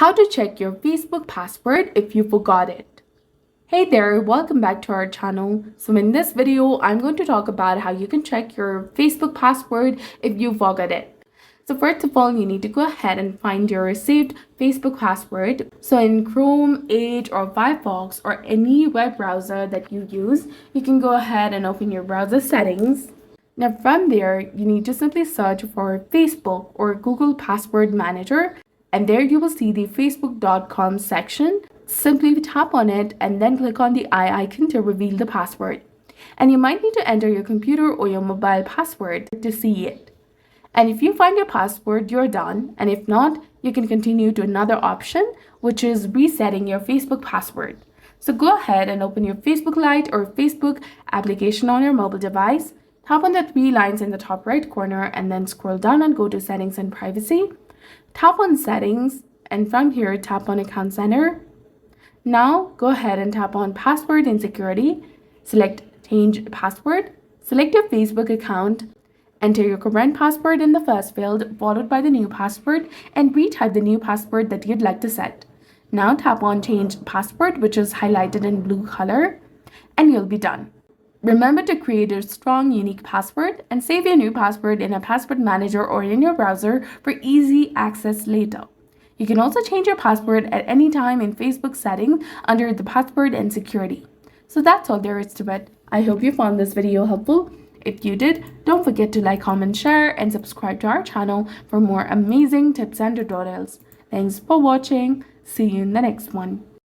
How to check your Facebook password if you forgot it. Hey there, welcome back to our channel. So in this video, I'm going to talk about how you can check your Facebook password if you forgot it. So first of all, you need to go ahead and find your saved Facebook password. So in Chrome, Edge, or Firefox, or any web browser that you use, you can go ahead and open your browser settings. Now from there, you need to simply search for Facebook or Google Password Manager. And there you will see the facebook.com section. Simply tap on it and then click on the eye icon to reveal the password. And you might need to enter your computer or your mobile password to see it. And if you find your password, you're done. And if not, you can continue to another option, which is resetting your Facebook password. So go ahead and open your Facebook Lite or Facebook application on your mobile device. Tap on the three lines in the top right corner and then scroll down and go to Settings and Privacy. Tap on Settings, and from here, tap on Account Center. Now, go ahead and tap on Password and Security. Select Change Password. Select your Facebook account. Enter your current password in the first field, followed by the new password, and retype the new password that you'd like to set. Now, tap on Change Password, which is highlighted in blue color, and you'll be done. Remember to create a strong, unique password and save your new password in a password manager or in your browser for easy access later. You can also change your password at any time in Facebook settings under the password and security. So that's all there is to it. I hope you found this video helpful. If you did, don't forget to like, comment, share, and subscribe to our channel for more amazing tips and tutorials. Thanks for watching. See you in the next one.